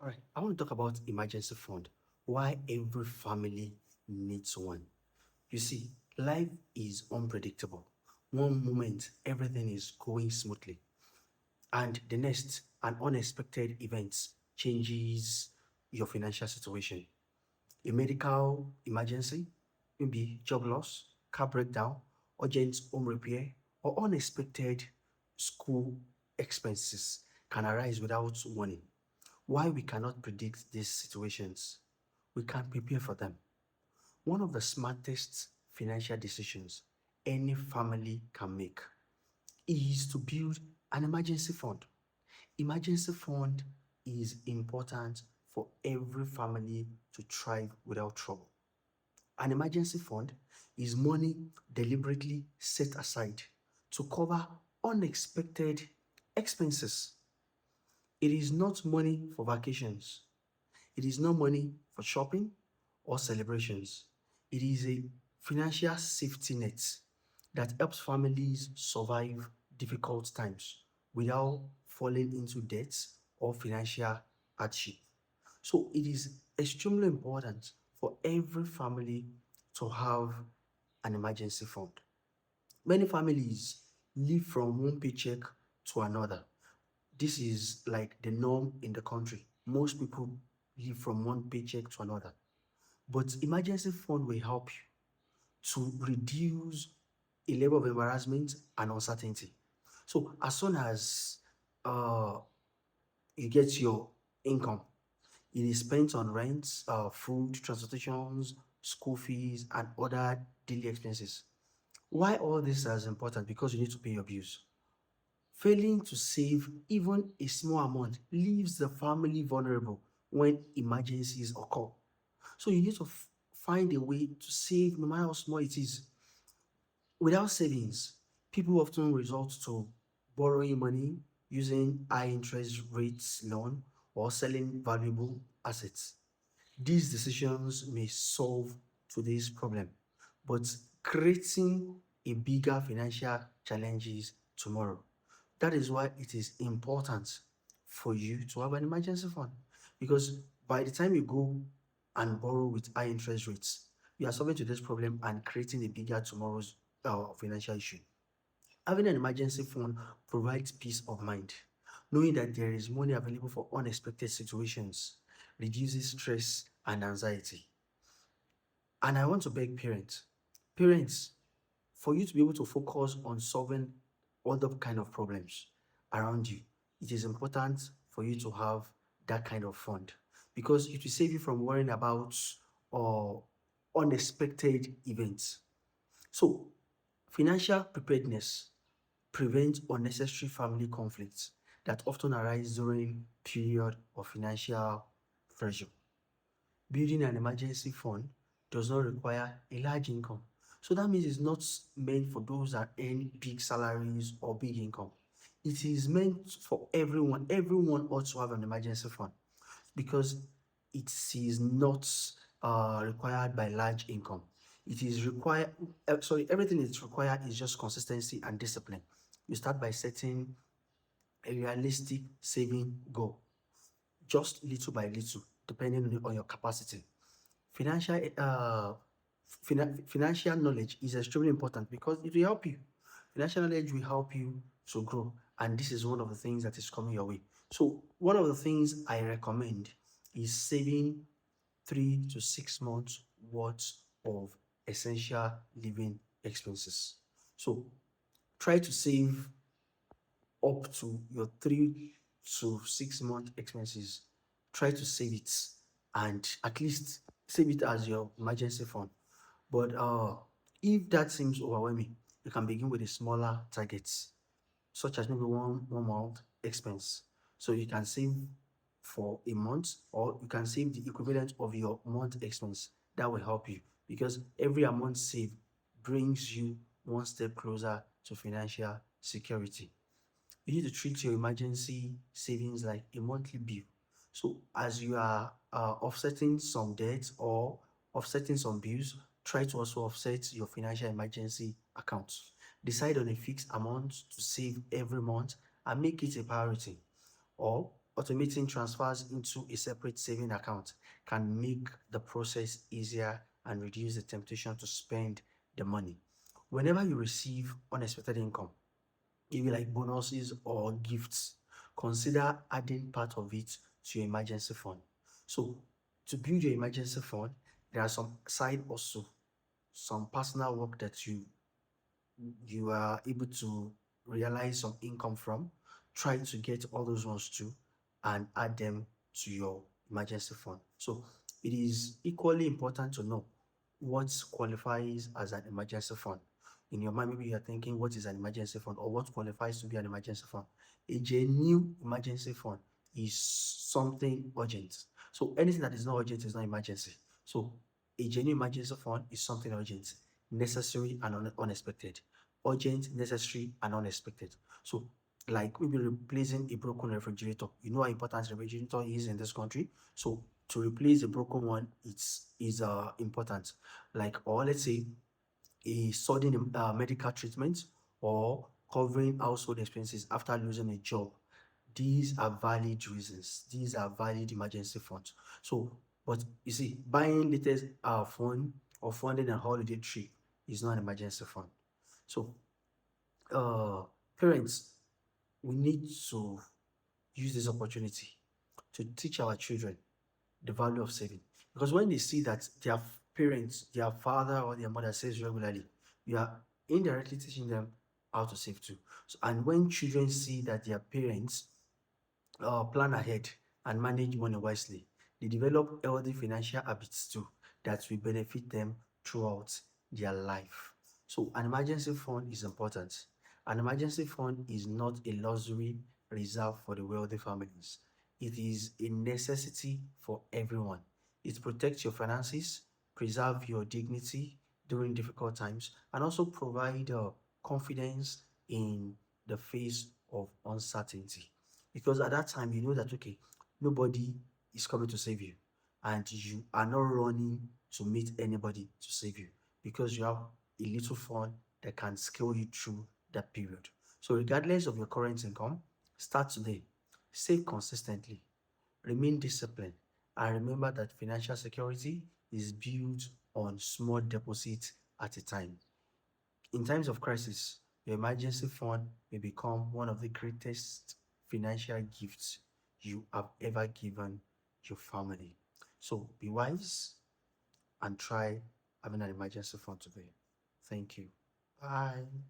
All right, I want to talk about emergency fund. Why every family needs one. You see, life is unpredictable. One moment, everything is going smoothly, and the next, an unexpected event changes your financial situation. A medical emergency, maybe job loss, car breakdown, urgent home repair, or unexpected school expenses can arise without warning. Why we cannot predict these situations? We can prepare for them. One of the smartest financial decisions any family can make is to build an emergency fund. Emergency fund is important for every family to thrive without trouble. An emergency fund is money deliberately set aside to cover unexpected expenses. It is not money for vacations. It is not money for shopping or celebrations. It is a financial safety net that helps families survive difficult times without falling into debts or financial hardship. So it is extremely important for every family to have an emergency fund. Many families live from one paycheck to another. This is like the norm in the country. Most people live from one paycheck to another. But emergency fund will help you to reduce a level of embarrassment and uncertainty. So as soon as uh, you get your income, it is spent on rents, food, transportations, school fees, and other daily expenses. Why all this is important? Because you need to pay your bills. Failing to save even a small amount leaves the family vulnerable when emergencies occur. So you need to find a way to save no matter how small it is. Without savings, people often resort to borrowing money, using high interest rates loan, or selling valuable assets. These decisions may solve today's problem, but creating a bigger financial challenges tomorrow. That is why it is important for you to have an emergency fund, because by the time you go and borrow with high interest rates, you are solving today's problem and creating a bigger tomorrow's financial issue. Having an emergency fund provides peace of mind. Knowing that there is money available for unexpected situations reduces stress and anxiety. And I want to beg parents, for you to be able to focus on solving other kind of problems around you, it is important for you to have that kind of fund, because it will save you from worrying about uh, unexpected events. So, financial preparedness prevents unnecessary family conflicts that often arise during period of financial pressure. Building an emergency fund does not require a large income. So that means it's not meant for those that earn big salaries or big income. It is meant for everyone. Everyone ought to have an emergency fund, because it is not required by large income. It is required, everything is required is just consistency and discipline. You start by setting a realistic saving goal, just little by little, depending on your capacity. Financial financial knowledge is extremely important because it will help you. Financial knowledge will help you to grow, and this is one of the things that is coming your way. So one of the things I recommend is saving 3 to 6 months worth of essential living expenses. So try to save up to your 3 to 6 month expenses. Try to save it, and at least save it as your emergency fund. But if that seems overwhelming, you can begin with a smaller targets, such as maybe one month expense. So you can save for a month, or you can save the equivalent of your month expense. That will help you, because every amount saved brings you one step closer to financial security. You need to treat your emergency savings like a monthly bill. So as you are offsetting some debts or offsetting some bills, try to also offset your financial emergency accounts. Decide on a fixed amount to save every month and make it a priority. Or Automating transfers into a separate saving account can make the process easier and reduce the temptation to spend the money. Whenever you receive unexpected income, maybe like bonuses or gifts, consider adding part of it to your emergency fund. So, to build your emergency fund, there are some side also, some personal work that you are able to realize some income from. Try to get all those ones too and add them to your emergency fund. So it is equally important to know what qualifies as an emergency fund. In your mind, maybe you're thinking, what is an emergency fund or what qualifies to be an emergency fund? A genuine emergency fund is something urgent. So anything that is not urgent is not emergency. So a genuine emergency fund is something urgent, necessary, and unexpected. Urgent, necessary, and unexpected. So, like maybe replacing a broken refrigerator. You know how important refrigerator is in this country. So, to replace a broken one, it's is important. Like, or let's say a sudden medical treatment or covering household expenses after losing a job. These are valid reasons. These are valid emergency funds. So, but you see, buying latest phone or funding a holiday trip is not an emergency fund. So, uh, parents, we need to use this opportunity to teach our children the value of saving. Because when they see that their parents, their father or their mother saves regularly, you are indirectly teaching them how to save too. So, and when children see that their parents plan ahead and manage money wisely, they develop healthy financial habits too that will benefit them throughout their life. So, an emergency fund is important. An emergency fund is not a luxury reserved for the wealthy families. It is a necessity for everyone. It protects your finances, preserve your dignity during difficult times, and also provide confidence in the face of uncertainty. Because at that time, you know that, okay, nobody is coming to save you, and you are not running to meet anybody to save you because you have a little fund that can scale you through that period. So, regardless of your current income, start today, save consistently, remain disciplined, and remember that financial security is built on small deposits at a time. In times of crisis, your emergency fund may become one of the greatest financial gifts you have ever given your family. So be wise and try having an emergency fund today. Thank you. Bye.